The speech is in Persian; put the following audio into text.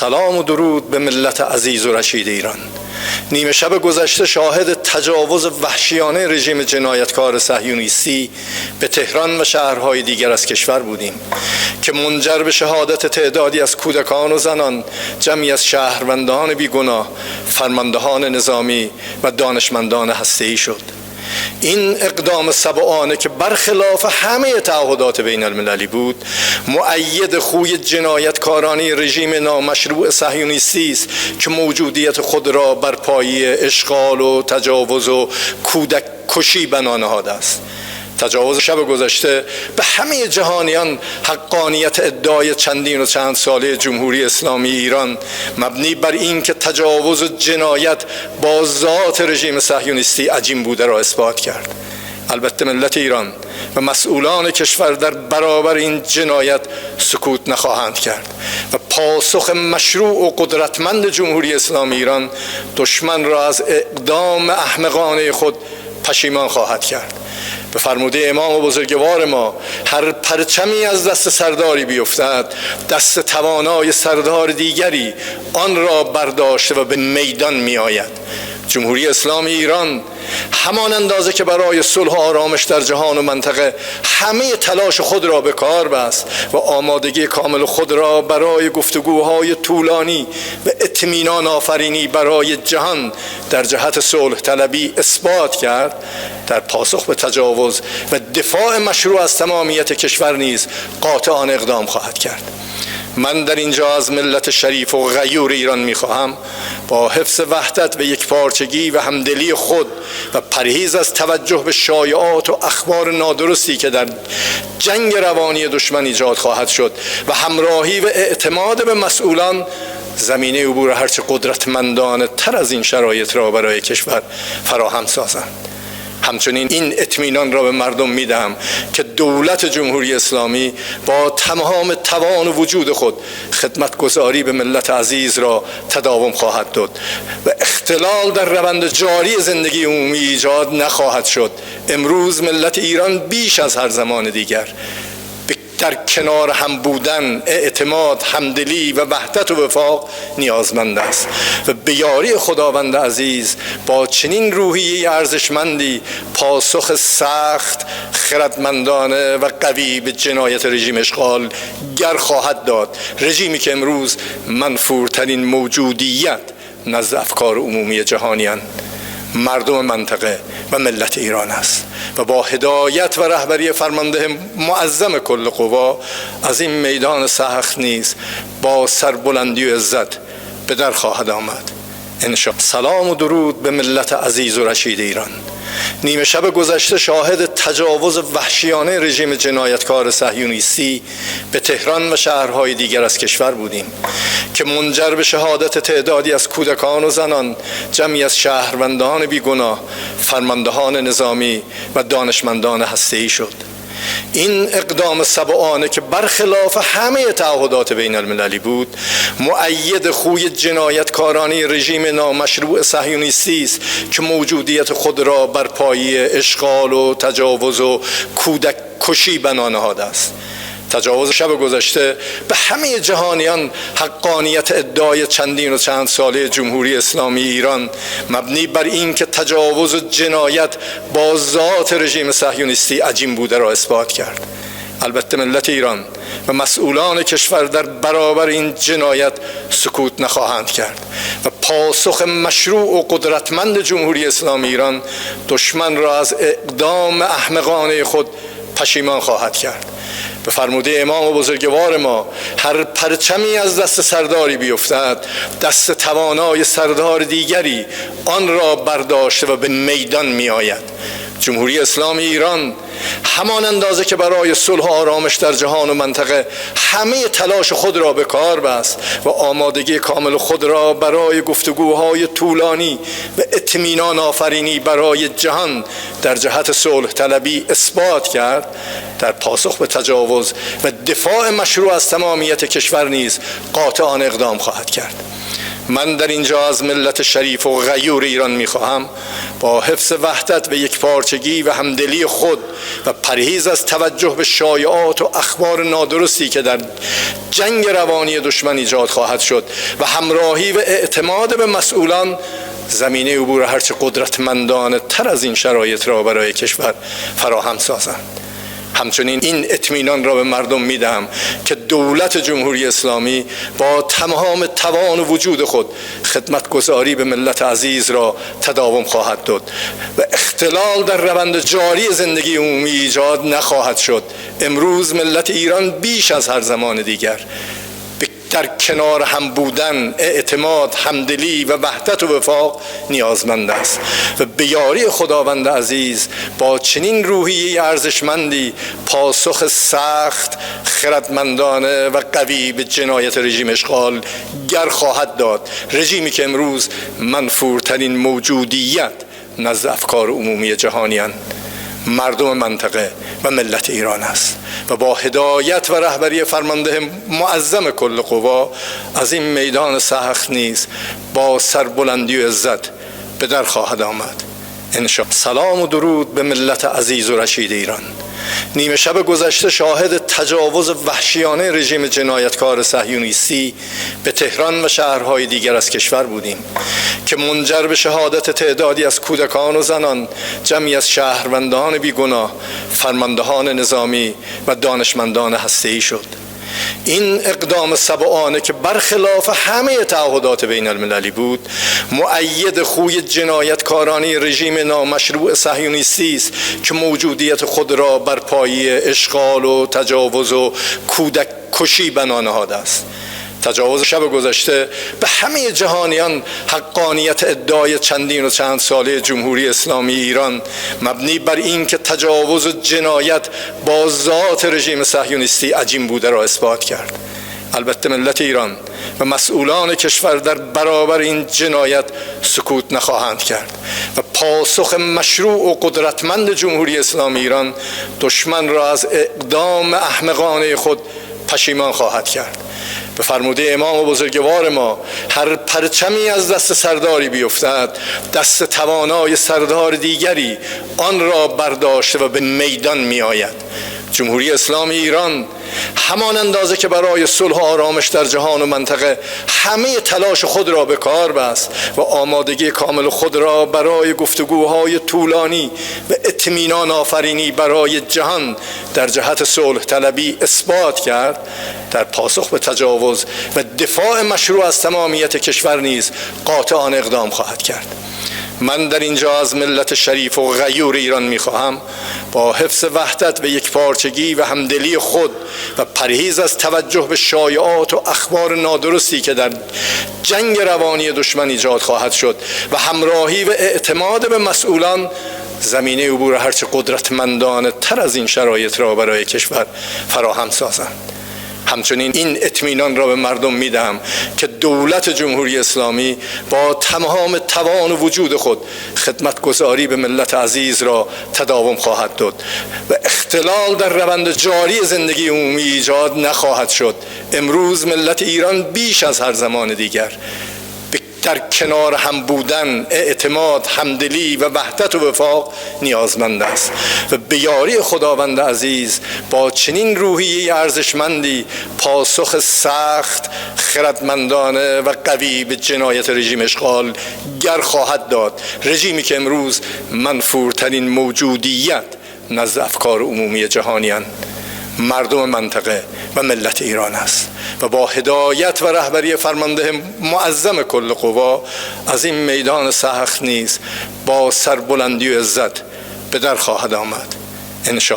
سلام و درود به ملت عزیز و رشید ایران. نیمه شب گذشته شاهد تجاوز وحشیانه رژیم جنایتکار صهیونیستی به تهران و شهرهای دیگر از کشور بودیم که منجر به شهادت تعدادی از کودکان و زنان، جمعی از شهروندان بیگناه، فرماندهان نظامی و دانشمندان هسته‌ای شد. این اقدام سبعانه که برخلاف همه تعهدات بین المللی بود، مؤید خوی جنایتکارانه رژیم نامشروع صهیونیستی است که موجودیت خود را بر پایه اشغال و تجاوز و کودک کشی بنا نهاده است. تجاوز شب گذشته به همه جهانیان حقانیت ادعای چندین و چند ساله جمهوری اسلامی ایران مبنی بر این که تجاوز و جنایت با ذات رژیم صهیونیستی عجین بوده را اثبات کرد. البته ملت ایران و مسئولان کشور در برابر این جنایت سکوت نخواهند کرد و پاسخ مشروع و قدرتمند جمهوری اسلامی ایران دشمن را از اقدام احمقانه خود پشیمان خواهد کرد. به فرموده امام و بزرگوار ما، هر پرچمی از دست سرداری بیفتد، دست توانای سردار دیگری آن را برداشته و به میدان می آید. جمهوری اسلامی ایران همان اندازه که برای صلح و آرامش در جهان و منطقه همه تلاش خود را به کار بست و آمادگی کامل خود را برای گفتگوهای طولانی و اطمینان آفرینی برای جهان در جهت صلح طلبی اثبات کرد، در پاسخ به تجاوز و دفاع مشروع از تمامیت کشور نیز قاطعانه اقدام خواهد کرد. من در اینجا از ملت شریف و غیور ایران می‌خواهم با حفظ وحدت و یکپارچگی و همدلی خود و پرهیز از توجه به شایعات و اخبار نادرستی که در جنگ روانی دشمن ایجاد خواهد شد و همراهی و اعتماد به مسئولان زمینه عبور هرچه قدرتمندانه تر از این شرایط را برای کشور فراهم سازند. همچنین این اطمینان را به مردم میدهم که دولت جمهوری اسلامی با تمام توان و وجود خود خدمتگزاری به ملت عزیز را تداوم خواهد داد و اختلال در روند جاری زندگی عمومی ایجاد نخواهد شد. امروز ملت ایران بیش از هر زمان دیگر در کنار هم بودن، اعتماد، همدلی و وحدت و وفاق نیازمند است و به یاری خداوند عزیز با چنین روحیه ارزشمندی پاسخ سخت، خردمندانه و قوی به جنایت رژیم اشغال گر خواهد داد. رژیمی که امروز منفورترین موجودیت نزد افکار عمومی جهانیان، مردم منطقه و ملت ایران است و با هدایت و رهبری فرمانده معظم کل قوا از این میدان سخت نیز با سربلندی و عزت به در خواهد آمد انشاءالله. سلام و درود به ملت عزیز و رشید ایران. نیمه شب گذشته شاهد تجاوز وحشیانه رژیم جنایتکار صهیونیستی به تهران و شهرهای دیگر از کشور بودیم که منجر به شهادت تعدادی از کودکان و زنان، جمعی از شهروندان بیگناه، فرماندهان نظامی و دانشمندان هسته‌ای شد. این اقدام سبعانه که برخلاف همه تعهدات بین المللی بود، مؤید خوی جنایتکارانه رژیم نامشروع صهیونیستی است که موجودیت خود را بر پایه اشغال و تجاوز و کودک کشی بنا نهاده است. تجاوز شب گذشته به همه جهانیان حقانیت ادعای چندین و چند ساله جمهوری اسلامی ایران مبنی بر این که تجاوز و جنایت با ذات رژیم صهیونیستی عجین بوده را اثبات کرد. البته ملت ایران و مسئولان کشور در برابر این جنایت سکوت نخواهند کرد و پاسخ مشروع و قدرتمند جمهوری اسلامی ایران دشمن را از اقدام احمقانه خود پشیمان خواهد کرد. به فرموده امام و بزرگوار ما، هر پرچمی از دست سرداری بیفتد، دست توانای سردار دیگری آن را برداشته و به میدان می آید. جمهوری اسلامی ایران همان اندازه که برای صلح و آرامش در جهان و منطقه همه تلاش خود را به کار بست و آمادگی کامل خود را برای گفتگوهای طولانی و اطمینان آفرینی برای جهان در جهت صلح طلبی اثبات کرد، در پاسخ به تجاوز و دفاع مشروع از تمامیت کشور نیز قاطعانه اقدام خواهد کرد. من در اینجا از ملت شریف و غیور ایران میخواهم با حفظ وحدت و یکپارچگی و همدلی خود و پرهیز از توجه به شایعات و اخبار نادرستی که در جنگ روانی دشمن ایجاد خواهد شد و همراهی و اعتماد به مسئولان زمینه عبور هرچه قدرتمندانه تر از این شرایط را برای کشور فراهم سازند. همچنین این اطمینان را به مردم میدهم که دولت جمهوری اسلامی با تمام توان و وجود خود خدمتگزاری به ملت عزیز را تداوم خواهد داد و اختلال در روند جاری زندگی عمومی ایجاد نخواهد شد. امروز ملت ایران بیش از هر زمان دیگر در کنار هم بودن، اعتماد، همدلی و وحدت و وفاق نیازمند است و به یاری خداوند عزیز با چنین روحیه ارزشمندی پاسخ سخت، خردمندانه و قوی به جنایت رژیم اشغال گر خواهد داد. رژیمی که امروز منفورترین موجودیت نزد افکار عمومی جهانیان، مردم منطقه و ملت ایران است و با هدایت و رهبری فرمانده معظم کل قوا از این میدان سخت نیز با سربلندی و عزت به در خواهد آمد انشاءالله. سلام و درود به ملت عزیز و رشید ایران. نیمه شب گذشته شاهد تجاوز وحشیانه رژیم جنایتکار صهیونیستی به تهران و شهرهای دیگر از کشور بودیم که منجر به شهادت تعدادی از کودکان و زنان، جمعی از شهروندان بیگناه، فرماندهان نظامی و دانشمندان هسته‌ای شد. این اقدام سبعانه که برخلاف همه تعهدات بین المللی بود، مؤید خوی جنایتکارانه رژیم نامشروع صهیونیستی است که موجودیت خود را بر پایه اشغال و تجاوز و کودک کشی بنا نهاده است. تجاوز شب گذشته به همه جهانیان حقانیت ادعای چندین و چند ساله جمهوری اسلامی ایران مبنی بر این که تجاوز و جنایت با ذات رژیم صهیونیستی عجین بوده را اثبات کرد. البته ملت ایران و مسئولان کشور در برابر این جنایت سکوت نخواهند کرد و پاسخ مشروع و قدرتمند جمهوری اسلامی ایران دشمن را از اقدام احمقانه خود پشیمان خواهد کرد. به فرموده امام بزرگوار ما هر پرچمی از دست سرداری بیفتد، دست توانای سردار دیگری آن را برداشته و به میدان می آید. جمهوری اسلامی ایران همان اندازه که برای صلح و آرامش در جهان و منطقه همه تلاش خود را به کار بست و آمادگی کامل خود را برای گفتگوهای طولانی و اطمینان آفرینی برای جهان در جهت صلح طلبی اثبات کرد، در پاسخ به تجاوز و دفاع مشروع از تمامیت کشور نیز قاطعانه اقدام خواهد کرد. من در اینجا از ملت شریف و غیور ایران میخواهم با حفظ وحدت و یکپارچگی و همدلی خود و پرهیز از توجه به شایعات و اخبار نادرستی که در جنگ روانی دشمن ایجاد خواهد شد و همراهی و اعتماد به مسئولان زمینه عبور هرچه قدرتمندانه تر از این شرایط را برای کشور فراهم سازند. همچنین این اطمینان را به مردم میدهم که دولت جمهوری اسلامی با تمام توان و وجود خود خدمتگزاری به ملت عزیز را تداوم خواهد داد و اختلال در روند جاری زندگی عمومی ایجاد نخواهد شد. امروز ملت ایران بیش از هر زمان دیگر در کنار هم بودن، اعتماد، همدلی و وحدت و وفاق نیازمند است و به یاری خداوند عزیز با چنین روحیه ارزشمندی پاسخ سخت، خردمندانه و قوی به جنایت رژیم اشغال گر خواهد داد. رژیمی که امروز منفورترین موجودیت نزد افکار عمومی جهانیان، مردم منطقه و ملت ایران است و با هدایت و رهبری فرمانده معظم کل قوا از این میدان سخت نیز با سربلندی و عزت به در خواهد آمد انشاءالله.